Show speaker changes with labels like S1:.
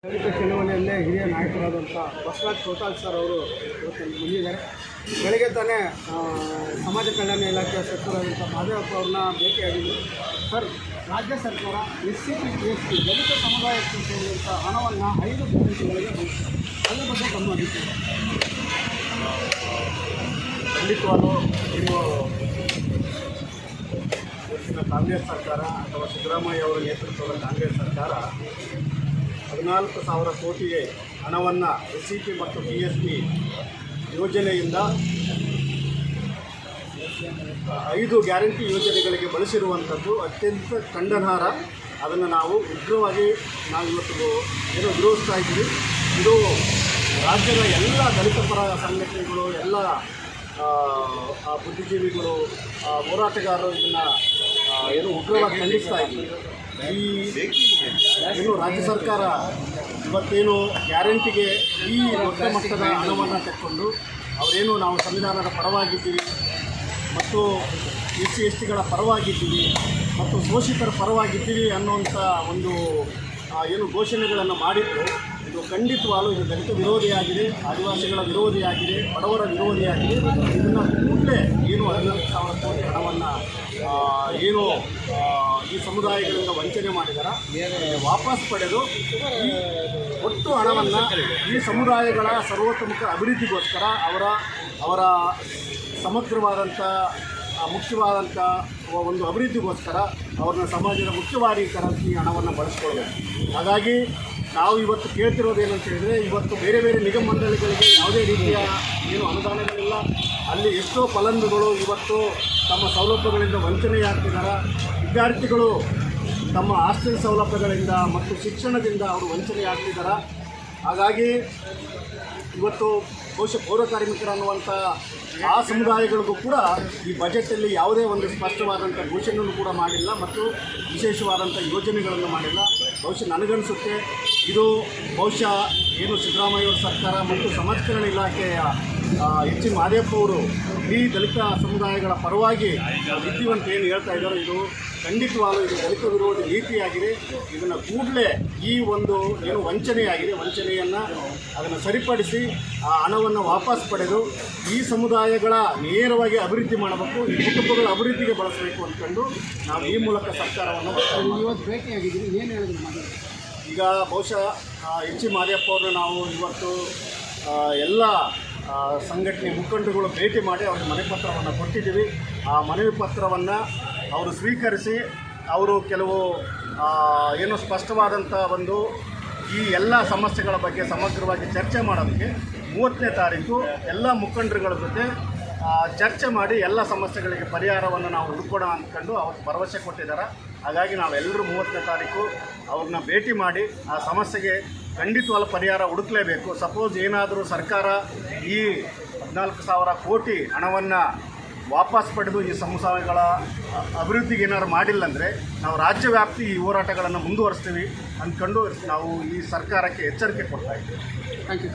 S1: ದಲಿತ ಚಳವಳಿಯಲ್ಲೇ ಹಿರಿಯ ನಾಯಕರಾದಂಥ ಬಸವರಾಜ್ ಕೋತಾಲ್ ಸರ್ ಅವರು ಇವತ್ತು ಬಂದಿದ್ದಾರೆ. ಬೆಳಗ್ಗೆ ತಾನೇ ಸಮಾಜ ಕಲ್ಯಾಣ ಇಲಾಖೆಯ ಸಚಿವರಾದಂಥ ಮಾದೇವಪ್ಪ ಅವ್ರನ್ನ ಭೇಟಿಯಾಗಿದ್ದರು. ಸರ್, ರಾಜ್ಯ ಸರ್ಕಾರ SC, ST ದಲಿತ ಸಮುದಾಯಕ್ಕೆ ಸೇರಿದಂಥ ಹಣವನ್ನು 5 ಗ್ಯಾರಂಟಿಗಳಿಗೆ ಬಳಸಿದೆ. ಅದರ ಬಗ್ಗೆ ಗಮನಿಸಿದೆ.
S2: ಖಂಡಿತವಾಗಲೂ ಇನ್ನು ಇವತ್ತಿನ ಕಾಂಗ್ರೆಸ್ ಸರ್ಕಾರ ಅಥವಾ ಸಿದ್ದರಾಮಯ್ಯ ಅವರ ನೇತೃತ್ವದ ಕಾಂಗ್ರೆಸ್ ಸರ್ಕಾರ 14,000 ಕೋಟಿಗೆ ಹಣವನ್ನು SCP ಮತ್ತು PSP ಯೋಜನೆಯಿಂದ 5 ಗ್ಯಾರಂಟಿ ಯೋಜನೆಗಳಿಗೆ ಬಳಸಿರುವಂಥದ್ದು ಅತ್ಯಂತ ಖಂಡನಾರ್ಹ. ಅದನ್ನು ನಾವು ಉಗ್ರವಾಗಿ ಇವತ್ತು ವಿರೋಧಿಸ್ತಾ ಇದ್ದೀವಿ. ಇದು ರಾಜ್ಯದ ಎಲ್ಲ ದಲಿತ ಪರ ಸಂಘಟನೆಗಳು, ಎಲ್ಲ ಬುದ್ಧಿಜೀವಿಗಳು, ಹೋರಾಟಗಾರರು ಇದನ್ನು ಉಗ್ರವಾಗಿ ಖಂಡಿಸ್ತಾ ಇದ್ದೀವಿ. ಇನ್ನು ರಾಜ್ಯ ಸರ್ಕಾರ ಇವತ್ತೇನು ಗ್ಯಾರಂಟಿಗೆ ಈ ದೊಡ್ಡ ಮಟ್ಟದ ಹಣವನ್ನು ತೆಕ್ಕೊಂಡು ಅವರೇನು ನಾವು ಸಂವಿಧಾನದ ಪರವಾಗಿದ್ದೀವಿ ಮತ್ತು SC STಗಳ ಪರವಾಗಿದ್ದೀವಿ ಮತ್ತು ಶೋಷಿತರ ಪರವಾಗಿದ್ದೀವಿ ಅನ್ನುವಂಥ ಒಂದು ಏನು ಘೋಷಣೆಗಳನ್ನು ಮಾಡಿದ್ದು, ಇದು ಖಂಡಿತವಾಗಲೂ ಇದು ದಲಿತ ವಿರೋಧಿಯಾಗಿದೆ, ಆದಿವಾಸಿಗಳ ವಿರೋಧಿಯಾಗಿದೆ, ಬಡವರ ವಿರೋಧಿಯಾಗಿದೆ. ಇದನ್ನು ಕೂಡಲೇ ಏನು 14,000 ಕೋಟಿ ಹಣವನ್ನು ಏನು ಈ ಸಮುದಾಯಗಳಿಂದ ವಂಚನೆ ಮಾಡಿದಾರ ವಾಪಸ್ ಪಡೆದು ಈ ಒಟ್ಟು ಹಣವನ್ನು ಈ ಸಮುದಾಯಗಳ ಸರ್ವತೋಮುಖ ಅಭಿವೃದ್ಧಿಗೋಸ್ಕರ ಅವರ ಸಮಗ್ರವಾದಂಥ ಮುಖ್ಯವಾದಂಥ ಒಂದು ಅಭಿವೃದ್ಧಿಗೋಸ್ಕರ ಅವ್ರನ್ನ ಸಮಾಜದ ಮುಖ್ಯವಾದಿ ಈ ಹಣವನ್ನು ಬಳಸ್ಕೊಳ್ಬೇಕು. ಹಾಗಾಗಿ ನಾವು ಇವತ್ತು ಕೇಳ್ತಿರೋದೇನಂತ ಹೇಳಿದರೆ, ಇವತ್ತು ಬೇರೆ ಬೇರೆ ನಿಗಮ ಮಂಡಳಿಗಳಿಗೆ ಯಾವುದೇ ರೀತಿಯ ಏನು ಅನುದಾನಗಳಿಲ್ಲ. ಅಲ್ಲಿ ಎಷ್ಟೋ ಫಲಾನುಭವಿಗಳು ಇವತ್ತು ತಮ್ಮ ಸೌಲಭ್ಯಗಳಿಂದ ವಂಚನೆಯಾಗ್ತಿದ್ದಾರೆ. ವಿದ್ಯಾರ್ಥಿಗಳು ತಮ್ಮ ಹಾಸ್ಟೆಲ್ ಸೌಲಭ್ಯಗಳಿಂದ ಮತ್ತು ಶಿಕ್ಷಣದಿಂದ ಅವರು ವಂಚನೆಯಾಗ್ತಿದ್ದಾರೆ. ಹಾಗಾಗಿ ಇವತ್ತು ಬಹುಶಃ ಪೌರ ಕಾರ್ಮಿಕರು ಅನ್ನುವಂಥ ಆ ಸಮುದಾಯಗಳಿಗೂ ಕೂಡ ಈ ಬಜೆಟಲ್ಲಿ ಯಾವುದೇ ಒಂದು ಸ್ಪಷ್ಟವಾದಂಥ ಘೋಷಣೆಯನ್ನು ಕೂಡ ಮಾಡಿಲ್ಲ ಮತ್ತು ವಿಶೇಷವಾದಂಥ ಯೋಜನೆಗಳನ್ನು ಮಾಡಿಲ್ಲ. ಬಹುಶಃ ನನಗನ್ನಿಸುತ್ತೆ ಇದು ಬಹುಶಃ ಏನು ಸಿದ್ದರಾಮಯ್ಯ ಸರ್ಕಾರ ಮತ್ತು ಸಮಾಜ ಕಲ್ಯಾಣ ಇಲಾಖೆಯ H. ಮಾದೇವಪ್ಪ ಅವರು ಈ ದಲಿತ ಸಮುದಾಯಗಳ ಪರವಾಗಿ ವಿದ್ಯುವಂತ ಏನು ಹೇಳ್ತಾ ಇದ್ದಾರೋ ಇದು ಖಂಡಿತವಾಗಲೂ ಇದು ದಲಿತ ವಿರೋಧಿ ನೀತಿಯಾಗಿದೆ. ಇದನ್ನು ಕೂಡಲೇ ಈ ಒಂದು ಏನು ವಂಚನೆಯಾಗಿದೆ, ವಂಚನೆಯನ್ನು ಅದನ್ನು ಸರಿಪಡಿಸಿ ಆ ಹಣವನ್ನು ವಾಪಸ್ ಪಡೆದು ಈ ಸಮುದಾಯಗಳ ನೇರವಾಗಿ ಅಭಿವೃದ್ಧಿ ಮಾಡಬೇಕು, ಈ ಕುಟುಂಬಗಳ ಅಭಿವೃದ್ಧಿಗೆ ಬಳಸಬೇಕು ಅಂದ್ಕೊಂಡು ನಾವು ಈ ಮೂಲಕ ಸರ್ಕಾರವನ್ನು
S1: ಇವತ್ತು ಭೇಟಿಯಾಗಿದ್ದೀವಿ. ಏನು ಹೇಳಿದ್ರು?
S2: ಈಗ ಬಹುಶಃ H. ಮಾದೇವಪ್ಪ ಅವ್ರನ್ನ ನಾವು ಇವತ್ತು ಎಲ್ಲ ಸಂಘಟನೆ ಮುಖಂಡರುಗಳು ಭೇಟಿ ಮಾಡಿ ಅವ್ರಿಗೆ ಮನವಿ ಪತ್ರವನ್ನು ಕೊಟ್ಟಿದ್ದೀವಿ. ಆ ಮನವಿ ಪತ್ರವನ್ನು ಅವರು ಸ್ವೀಕರಿಸಿ ಅವರು ಕೆಲವು ಏನು ಸ್ಪಷ್ಟವಾದಂಥ ಒಂದು ಈ ಎಲ್ಲ ಸಮಸ್ಯೆಗಳ ಬಗ್ಗೆ ಸಮಗ್ರವಾಗಿ ಚರ್ಚೆ ಮಾಡೋದಕ್ಕೆ 30ನೇ ತಾರೀಕು ಎಲ್ಲ ಮುಖಂಡರುಗಳ ಜೊತೆ ಚರ್ಚೆ ಮಾಡಿ ಎಲ್ಲ ಸಮಸ್ಯೆಗಳಿಗೆ ಪರಿಹಾರವನ್ನು ನಾವು ಹುಡುಕೋಣ ಅಂದ್ಕೊಂಡು ಅವತ್ತು ಭರವಸೆ ಕೊಟ್ಟಿದ್ದಾರೆ. ಹಾಗಾಗಿ ನಾವೆಲ್ಲರೂ 30ನೇ ತಾರೀಕು ಅವ್ರನ್ನ ಭೇಟಿ ಮಾಡಿ ಆ ಸಮಸ್ಯೆಗೆ ಖಂಡಿತವಾದ ಪರಿಹಾರ ಹುಡುಕಲೇಬೇಕು. ಸಪೋಸ್ ಏನಾದರೂ ಸರ್ಕಾರ ಈ 14,000 ಕೋಟಿ ಹಣವನ್ನು ವಾಪಸ್ ಪಡೆದು ಈ ಸಮುದಾಯಗಳ ಅಭಿವೃದ್ಧಿಗೆ ಏನಾದ್ರು ಮಾಡಿಲ್ಲ ಅಂದರೆ ನಾವು ರಾಜ್ಯವ್ಯಾಪ್ತಿ ಈ ಹೋರಾಟಗಳನ್ನು ಮುಂದುವರಿಸ್ತೀವಿ ಅಂದ್ಕೊಂಡು ನಾವು ಈ ಸರ್ಕಾರಕ್ಕೆ ಎಚ್ಚರಿಕೆ ಕೊಡ್ತಾ ಇದ್ದೀವಿ.
S1: Thank you.